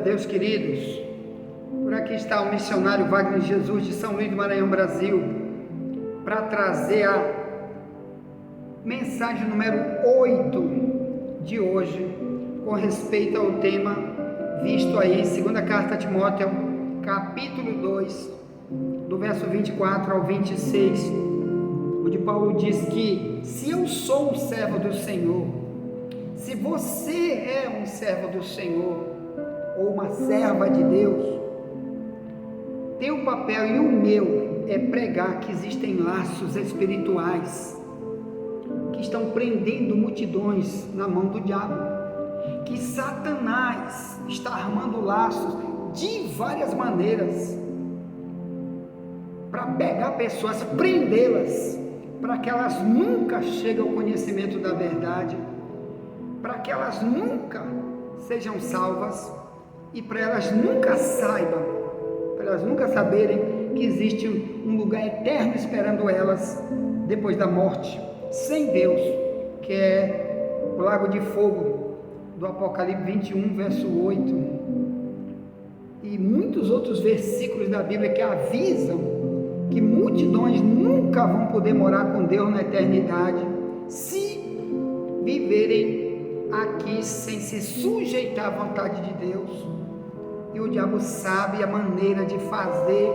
Deus, queridos. Por aqui está o missionário Wagner Jesus de São Luís do Maranhão, Brasil, para trazer a mensagem número 8 de hoje, com respeito ao tema visto aí, segunda carta a Timóteo, capítulo 2, do verso 24 ao 26, onde Paulo diz que se eu sou um servo do Senhor, se você é um servo do Senhor, ou uma serva de Deus, teu papel e o meu é pregar que existem laços espirituais que estão prendendo multidões na mão do diabo, que Satanás está armando laços de várias maneiras para pegar pessoas, prendê-las, para que elas nunca cheguem ao conhecimento da verdade, para que elas nunca sejam salvas e para elas nunca saibam, para elas nunca saberem que existe um lugar eterno esperando elas depois da morte, sem Deus, que é o lago de fogo do Apocalipse 21, verso 8, e muitos outros versículos da Bíblia que avisam que multidões nunca vão poder morar com Deus na eternidade se viverem aqui sem se sujeitar à vontade de Deus. E o diabo sabe a maneira de fazer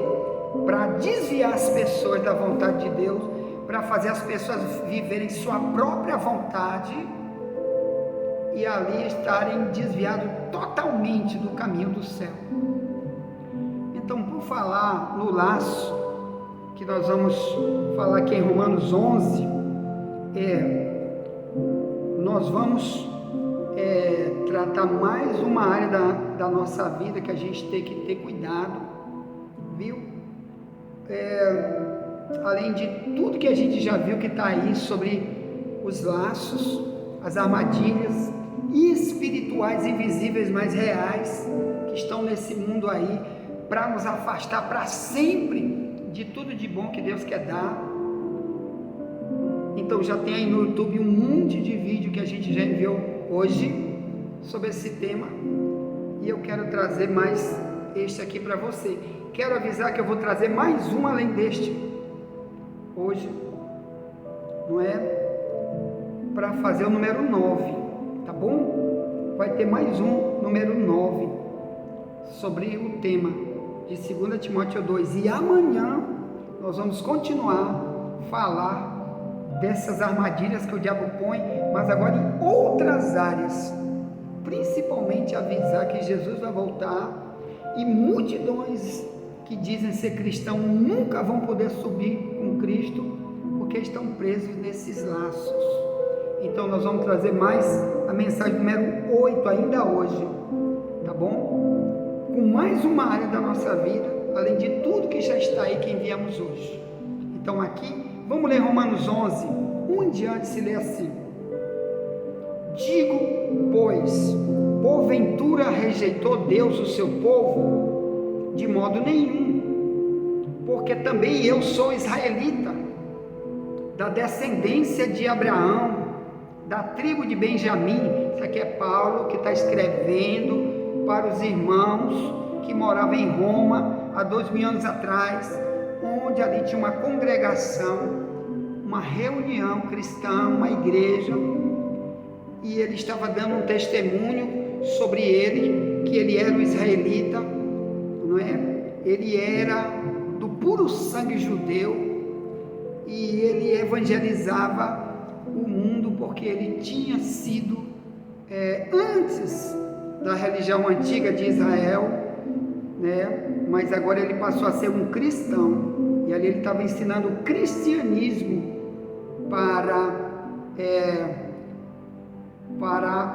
para desviar as pessoas da vontade de Deus, para fazer as pessoas viverem sua própria vontade e ali estarem desviados totalmente do caminho do céu. Então, por falar no laço, que nós vamos falar aqui em Romanos 11, nós vamos tratar mais uma área da nossa vida que a gente tem que ter cuidado, viu? Além de tudo que a gente já viu que está aí sobre os laços, as armadilhas espirituais invisíveis, mas reais, que estão nesse mundo aí, para nos afastar para sempre de tudo de bom que Deus quer dar. Então já tem aí no YouTube um monte de vídeo que a gente já enviou hoje sobre esse tema, e eu quero trazer mais este aqui para você. Quero avisar que eu vou trazer mais um além deste hoje, não é? Para fazer o número 9, tá bom? Vai ter mais um número 9 sobre o tema de 2 Timóteo 2, e amanhã nós vamos continuar a falar dessas armadilhas que o diabo põe, mas agora em outras áreas, principalmente avisar que Jesus vai voltar e multidões que dizem ser cristãos nunca vão poder subir com Cristo porque estão presos nesses laços. Então nós vamos trazer mais a mensagem número 8 ainda hoje, tá bom? Com mais uma área da nossa vida, além de tudo que já está aí que enviamos hoje. Então aqui, vamos ler Romanos 11, 1 em diante, se lê assim: digo, pois, porventura rejeitou Deus o seu povo? De modo nenhum, porque também eu sou israelita, da descendência de Abraão, da tribo de Benjamim. Isso aqui é Paulo que está escrevendo para os irmãos que moravam em Roma há 2000 anos atrás, onde ali tinha uma congregação, uma reunião cristã, uma igreja, e ele estava dando um testemunho sobre ele, que ele era um israelita, não é? Ele era do puro sangue judeu, e ele evangelizava o mundo, porque ele tinha sido, antes da religião antiga de Israel, né? Mas agora ele passou a ser um cristão, e ali ele estava ensinando o cristianismo para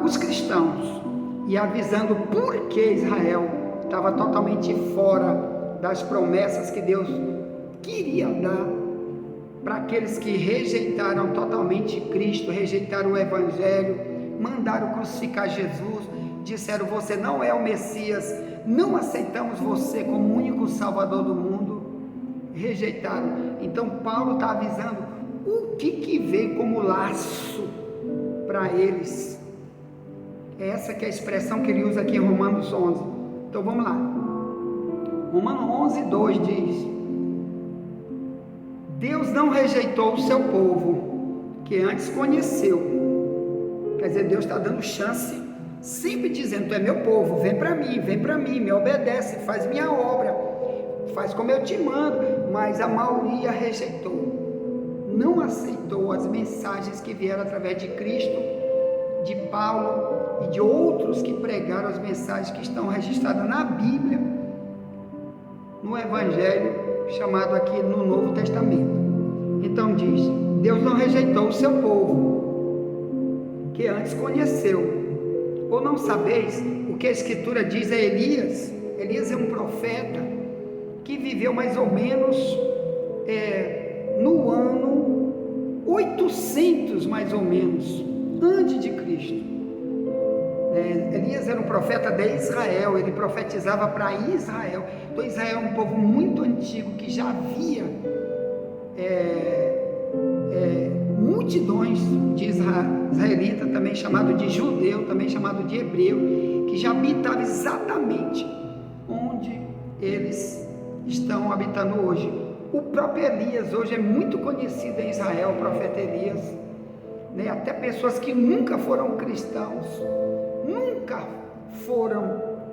os cristãos, e avisando por que Israel estava totalmente fora das promessas que Deus queria dar para aqueles que rejeitaram totalmente Cristo, rejeitaram o Evangelho, mandaram crucificar Jesus, disseram: você não é o Messias, não aceitamos você como o único Salvador do mundo, rejeitaram. Então Paulo está avisando o que veio como laço para eles. Essa que é a expressão que ele usa aqui em Romanos 11. Então vamos lá. Romanos 11:2 diz: Deus não rejeitou o seu povo, que antes conheceu. Quer dizer, Deus está dando chance, sempre dizendo: tu é meu povo, vem para mim, me obedece, faz minha obra, faz como eu te mando. Mas a maioria rejeitou, não aceitou as mensagens que vieram através de Cristo, de Paulo e de outros que pregaram as mensagens que estão registradas na Bíblia, no Evangelho, chamado aqui no Novo Testamento. Então diz: Deus não rejeitou o seu povo, que antes conheceu. Ou não sabeis o que a Escritura diz a Elias? Elias é um profeta que viveu mais ou menos no ano 800, mais ou menos, antes de Cristo. Elias era um profeta de Israel, ele profetizava para Israel. Então Israel é um povo muito antigo, que já havia multidões de israelita, também chamado de judeu, também chamado de hebreu, que já habitavam exatamente onde eles estão habitando hoje. O próprio Elias hoje é muito conhecido em Israel, o profeta Elias, até pessoas que nunca foram cristãos, nunca foram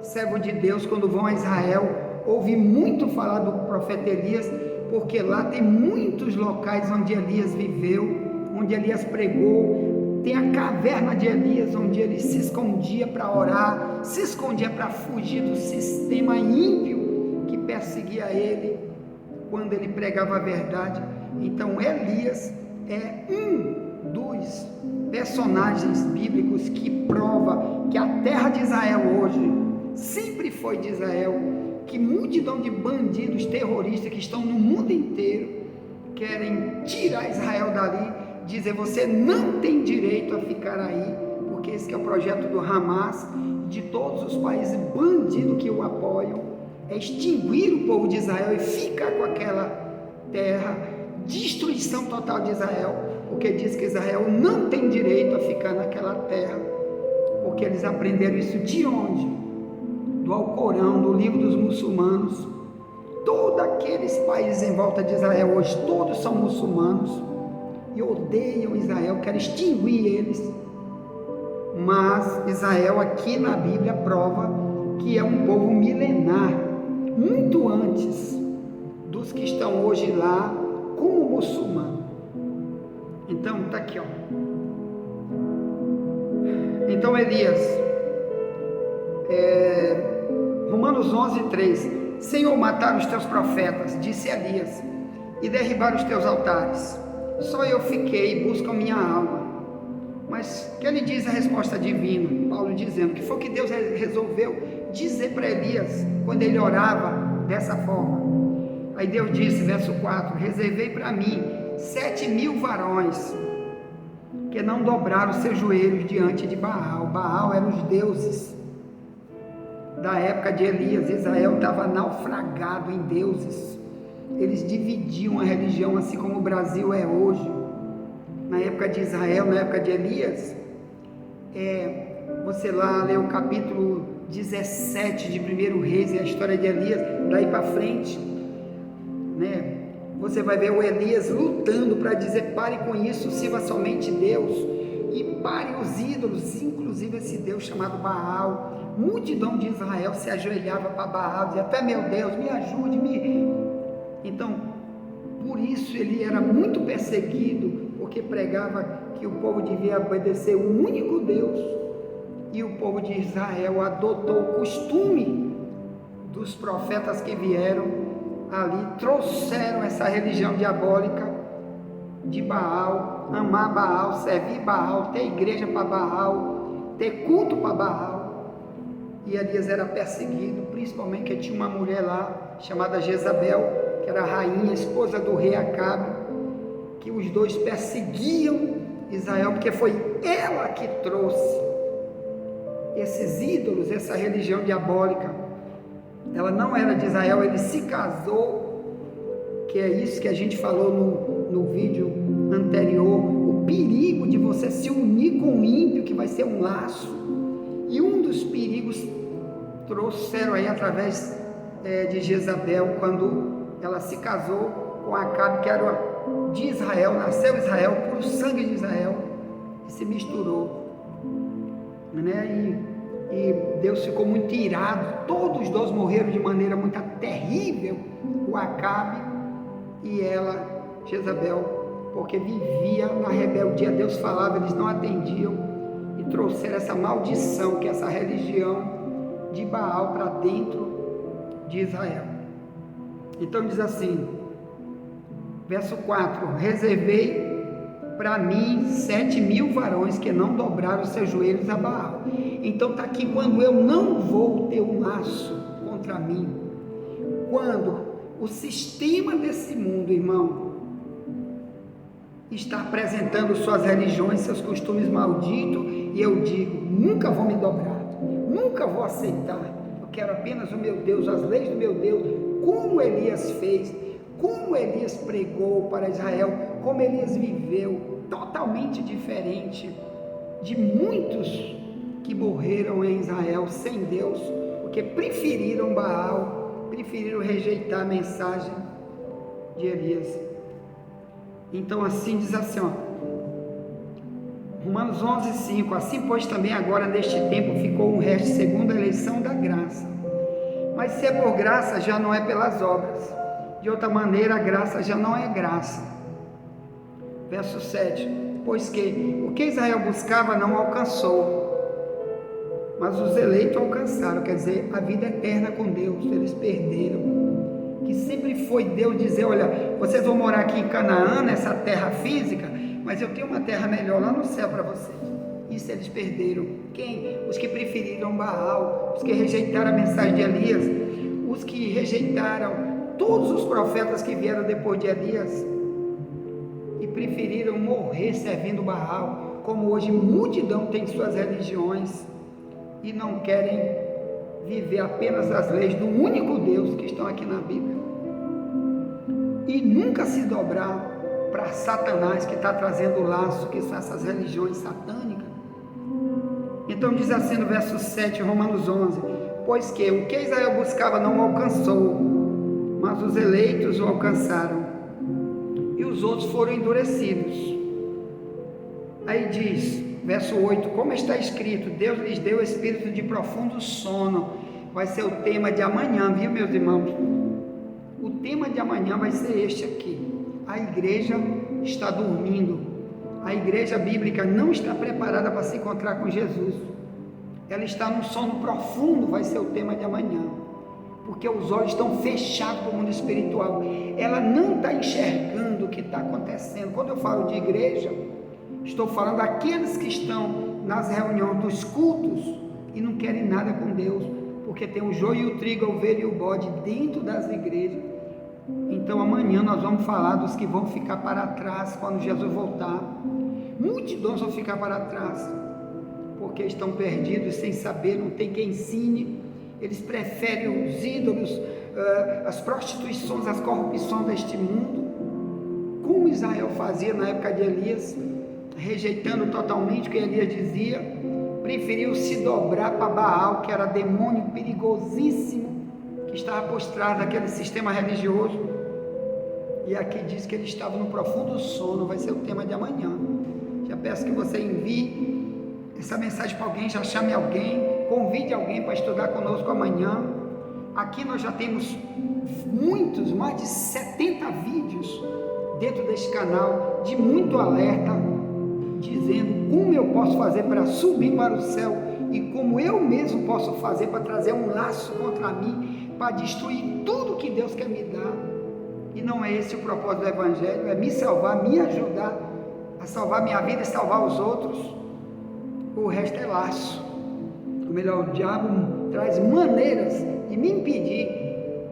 servos de Deus, quando vão a Israel, ouvem muito falar do profeta Elias, porque lá tem muitos locais onde Elias viveu, onde Elias pregou. Tem a caverna de Elias, onde ele se escondia para orar, se escondia para fugir do sistema ímpio que perseguia ele quando ele pregava a verdade. Então Elias é um dos personagens bíblicos que prova que a terra de Israel hoje sempre foi de Israel, que multidão de bandidos, terroristas que estão no mundo inteiro querem tirar Israel dali, dizer: você não tem direito a ficar aí, porque esse que é o projeto do Hamas, de todos os países bandidos que o apoiam, é extinguir o povo de Israel e ficar com aquela terra, destruição total de Israel, porque diz que Israel não tem direito a ficar naquela terra, porque eles aprenderam isso de onde? Do Alcorão, do livro dos muçulmanos. Todos aqueles países em volta de Israel hoje, todos são muçulmanos e odeiam Israel, querem extinguir eles. Mas Israel aqui na Bíblia prova que é um povo milenar, muito antes dos que estão hoje lá como muçulmano. Então está aqui, ó. Então Elias, Romanos 11:3: Senhor, mataram os teus profetas, disse Elias, e derribaram os teus altares. Só eu fiquei e buscam minha alma. Mas que ele diz a resposta divina? Paulo dizendo que foi o que Deus resolveu dizer para Elias quando ele orava dessa forma. Aí Deus disse, verso 4: reservei para mim 7.000 varões que não dobraram seus joelhos diante de Baal. Baal eram os deuses da época de Elias. Israel estava naufragado em deuses. Eles dividiam a religião, assim como o Brasil é hoje. Na época de Israel, na época de Elias, você lá lê o capítulo 17 de 1 Reis, a história de Elias, daí para frente, você vai ver o Elias lutando para dizer: pare com isso, sirva somente Deus, e pare os ídolos, inclusive esse Deus chamado Baal. Multidão de Israel se ajoelhava para Baal, dizia: até meu Deus, me ajude, Então, por isso ele era muito perseguido, porque pregava que o povo devia obedecer o único Deus, e o povo de Israel adotou o costume dos profetas que vieram ali, trouxeram essa religião diabólica de Baal, amar Baal, servir Baal, ter igreja para Baal, ter culto para Baal. E Elias era perseguido, principalmente que tinha uma mulher lá, chamada Jezabel, que era a rainha, esposa do rei Acabe, que os dois perseguiam Israel, porque foi ela que trouxe esses ídolos, essa religião diabólica. Ela não era de Israel, ele se casou, que é isso que a gente falou no vídeo anterior, o perigo de você se unir com o ímpio, que vai ser um laço. E um dos perigos trouxeram aí através de Jezabel, quando ela se casou com Acabe, que era de Israel, nasceu Israel, por sangue de Israel, e se misturou, né? E Deus ficou muito irado, todos os dois morreram de maneira muito terrível, o Acabe e ela, Jezabel, porque vivia na rebeldia. Deus falava, eles não atendiam, e trouxeram essa maldição, que é essa religião de Baal para dentro de Israel. Então diz assim, verso 4, reservei para mim 7.000 varões que não dobraram seus joelhos a Baal. Então está aqui, quando eu não vou ter um laço contra mim, quando o sistema desse mundo, irmão, está apresentando suas religiões, seus costumes malditos, e eu digo, nunca vou me dobrar, nunca vou aceitar, eu quero apenas o meu Deus, as leis do meu Deus, como Elias fez, como Elias pregou para Israel, como Elias viveu, totalmente diferente de muitos que morreram em Israel sem Deus, porque preferiram Baal, preferiram rejeitar a mensagem de Elias. Então assim diz assim, ó, Romanos 11:5, assim pois também agora neste tempo ficou um resto segundo a eleição da graça, mas se é por graça já não é pelas obras, de outra maneira a graça já não é graça. Verso 7, pois que o que Israel buscava não alcançou, mas os eleitos alcançaram, quer dizer, a vida eterna com Deus, eles perderam, que sempre foi Deus dizer, olha, vocês vão morar aqui em Canaã, nessa terra física, mas eu tenho uma terra melhor lá no céu para vocês. Isso eles perderam. Quem? Os que preferiram Baal, os que rejeitaram a mensagem de Elias, os que rejeitaram todos os profetas que vieram depois de Elias, e preferiram morrer servindo Baal, como hoje multidão tem suas religiões, e não querem viver apenas as leis do único Deus que estão aqui na Bíblia, e nunca se dobrar para Satanás, que está trazendo o laço, que são essas religiões satânicas. Então diz assim no verso 7, Romanos 11, pois que o que Israel buscava não alcançou, mas os eleitos o alcançaram, e os outros foram endurecidos. Aí diz, verso 8, como está escrito, Deus lhes deu espírito de profundo sono. Vai ser o tema de amanhã, viu, meus irmãos? O tema de amanhã vai ser este aqui. A igreja está dormindo. A igreja bíblica não está preparada para se encontrar com Jesus. Ela está num sono profundo, vai ser o tema de amanhã. Porque os olhos estão fechados para o mundo espiritual. Ela não está enxergando o que está acontecendo. Quando eu falo de igreja, estou falando daqueles que estão nas reuniões dos cultos e não querem nada com Deus, porque tem o joio e o trigo, a ovelha e o bode dentro das igrejas. Então amanhã nós vamos falar dos que vão ficar para trás quando Jesus voltar. Multidões vão ficar para trás, porque estão perdidos, sem saber, não tem quem ensine. Eles preferem os ídolos, as prostituições, as corrupções deste mundo, como Israel fazia na época de Elias, rejeitando totalmente o que Elias dizia, preferiu se dobrar para Baal, que era demônio perigosíssimo, que estava postrado naquele sistema religioso. E aqui diz que ele estava no profundo sono. Vai ser o tema de amanhã. Já peço que você envie essa mensagem para alguém, já chame alguém, convide alguém para estudar conosco amanhã. Aqui nós já temos muitos, mais de 70 vídeos dentro deste canal, de muito alerta, dizendo como eu posso fazer para subir para o céu e como eu mesmo posso fazer para trazer um laço contra mim, para destruir tudo que Deus quer me dar. E não é esse o propósito do Evangelho, é me salvar, me ajudar a salvar minha vida e salvar os outros. O resto é laço. Ou melhor, o diabo traz maneiras de me impedir,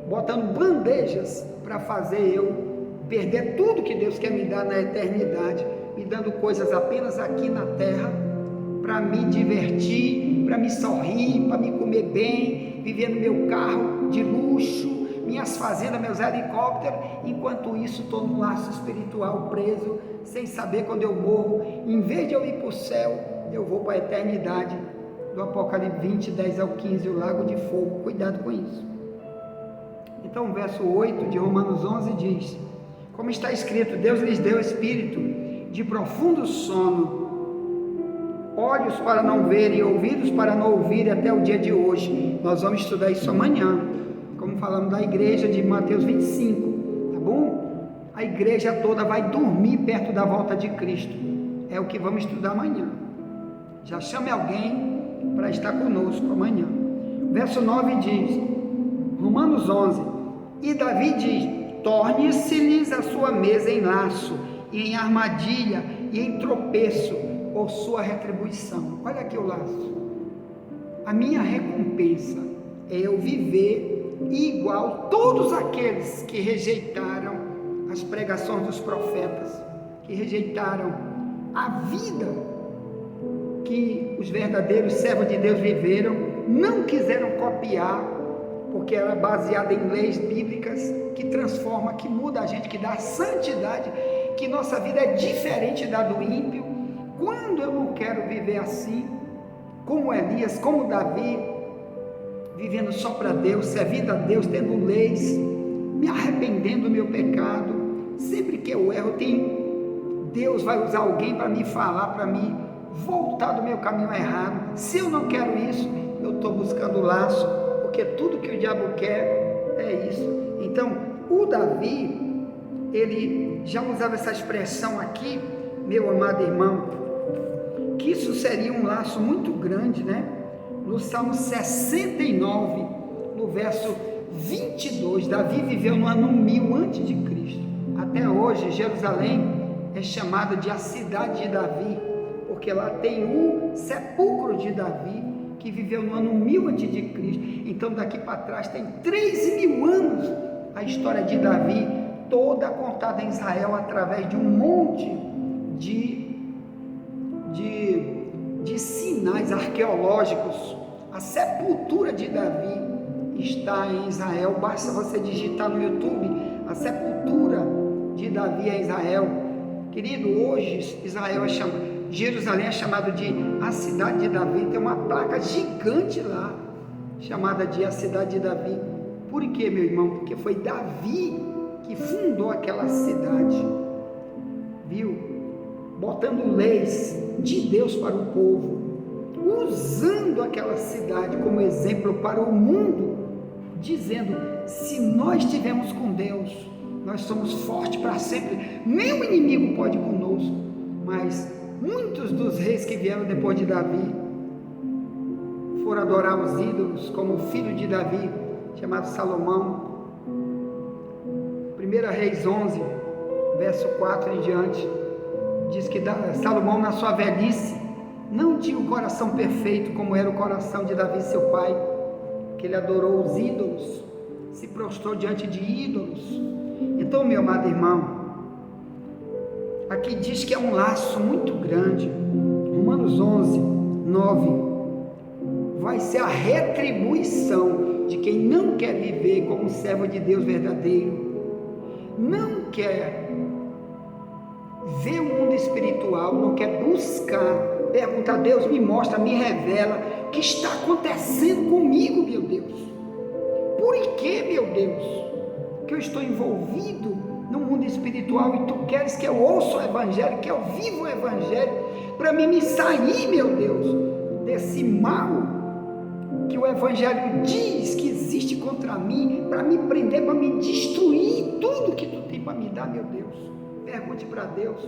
botando bandejas para fazer eu perder tudo que Deus quer me dar na eternidade, me dando coisas apenas aqui na terra, para me divertir, para me sorrir, para me comer bem, viver no meu carro de luxo, minhas fazendas, meus helicópteros. Enquanto isso estou num laço espiritual preso, sem saber quando eu morro, em vez de eu ir para o céu, eu vou para a eternidade do Apocalipse 20, 10 ao 15, o lago de fogo. Cuidado com isso. Então o verso 8 de Romanos 11 diz: como está escrito, Deus lhes deu espírito de profundo sono, olhos para não ver e ouvidos para não ouvir até o dia de hoje. Nós vamos estudar isso amanhã, como falamos da igreja de Mateus 25, tá bom? A igreja toda vai dormir perto da volta de Cristo. É o que vamos estudar amanhã. Já chame alguém para estar conosco amanhã. Verso 9 diz, Romanos 11, e Davi diz: torne-se-lhes a sua mesa em laço, e em armadilha, e em tropeço, por sua retribuição. Olha aqui o laço. A minha recompensa é eu viver igual todos aqueles que rejeitaram as pregações dos profetas, que rejeitaram a vida que os verdadeiros servos de Deus viveram, não quiseram copiar, porque era baseada em leis bíblicas que transforma, que muda a gente, que dá santidade, que nossa vida é diferente da do ímpio. Quando eu não quero viver assim, como Elias, como Davi, vivendo só para Deus, servindo a Deus, tendo leis, me arrependendo do meu pecado, sempre que eu erro, Deus vai usar alguém para me falar, para me voltar do meu caminho errado. Se eu não quero isso, eu estou buscando o laço, porque tudo que o diabo quer é isso. Então, o Davi, ele já usava essa expressão aqui, meu amado irmão, que isso seria um laço muito grande, né? No Salmo 69, no verso 22, Davi viveu no ano 1000 antes de Cristo. Até hoje, Jerusalém é chamada de a cidade de Davi, porque lá tem o sepulcro de Davi, que viveu no ano 1000 antes de Cristo. Então daqui para trás tem 13.000 anos a história de Davi, toda contada em Israel através de um monte de sinais arqueológicos. A sepultura de Davi está em Israel. Basta você digitar no YouTube a sepultura de Davi em Israel. Querido, hoje Jerusalém é chamado de a cidade de Davi. Tem uma placa gigante lá chamada de a cidade de Davi. Por quê, meu irmão? Porque foi Davi que fundou aquela cidade, viu? Botando leis de Deus para o povo, usando aquela cidade como exemplo para o mundo, dizendo: se nós estivermos com Deus, nós somos fortes para sempre, nenhum inimigo pode conosco. Mas muitos dos reis que vieram depois de Davi foram adorar os ídolos, como o filho de Davi, chamado Salomão. 1 Reis 11, verso 4 em diante, diz que Salomão, na sua velhice, não tinha um coração perfeito como era o coração de Davi, seu pai, que ele adorou os ídolos, se prostrou diante de ídolos. Então, meu amado irmão, aqui diz que é um laço muito grande. Romanos 11, 9, vai ser a retribuição de quem não quer viver como um servo de Deus verdadeiro, não quer ver o mundo espiritual, não quer buscar, perguntar: Deus, me mostra, me revela o que está acontecendo comigo, meu Deus. Por que, meu Deus, que eu estou envolvido no mundo espiritual e tu queres que eu ouça o evangelho, que eu viva o evangelho, para mim me sair, meu Deus, desse mal que o evangelho diz que existe contra mim, para me prender, para me destruir tudo que tu tem para me dar, meu Deus. Pergunte para Deus,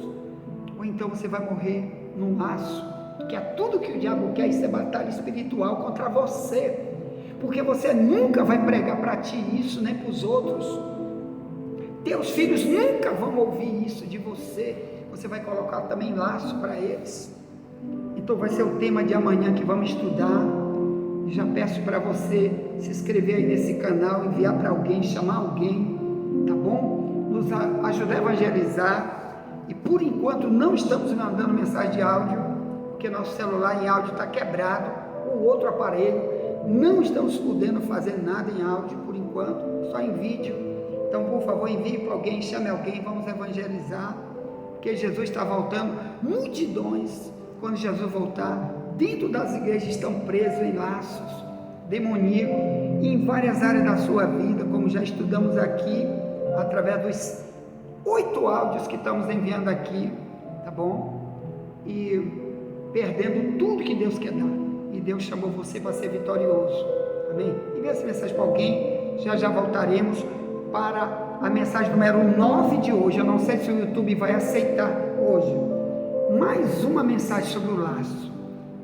ou então você vai morrer num laço, que é tudo que o diabo quer. Isso é batalha espiritual contra você, porque você nunca vai pregar para ti isso, nem para os outros. Teus filhos nunca vão ouvir isso de você. Você vai colocar também laço para eles. Então vai ser o tema de amanhã que vamos estudar. Já peço para você se inscrever aí nesse canal, enviar para alguém, chamar alguém, tá bom? Nos ajudar a evangelizar. E por enquanto não estamos mandando mensagem de áudio, porque nosso celular em áudio está quebrado, o outro aparelho, não estamos podendo fazer nada em áudio por enquanto, só em vídeo. Então, por favor, envie para alguém, chame alguém, vamos evangelizar, porque Jesus está voltando. Multidões, quando Jesus voltar, dentro das igrejas estão presos em laços demoníacos e em várias áreas da sua vida, como já estudamos aqui, através dos 8 áudios que estamos enviando aqui, tá bom? E perdendo tudo que Deus quer dar. E Deus chamou você para ser vitorioso. Amém? Envie essa mensagem para alguém. Já voltaremos para a mensagem número 9 de hoje. Eu não sei se o YouTube vai aceitar hoje. Mais uma mensagem sobre o laço,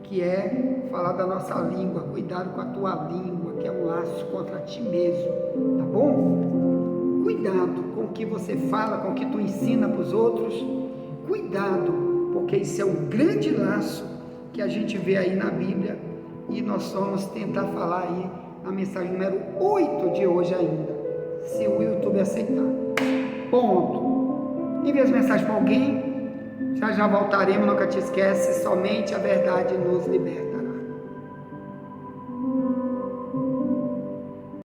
que é falar da nossa língua. Cuidado com a tua língua, que é um laço contra ti mesmo. Tá bom? Cuidado com o que você fala, com o que tu ensina para os outros. Cuidado, porque isso é um grande laço que a gente vê aí na Bíblia. E nós vamos tentar falar aí na mensagem número 8 de hoje ainda, se o YouTube aceitar. Ponto. Envie as mensagens para alguém. Já voltaremos, nunca te esquece, somente a verdade nos liberta.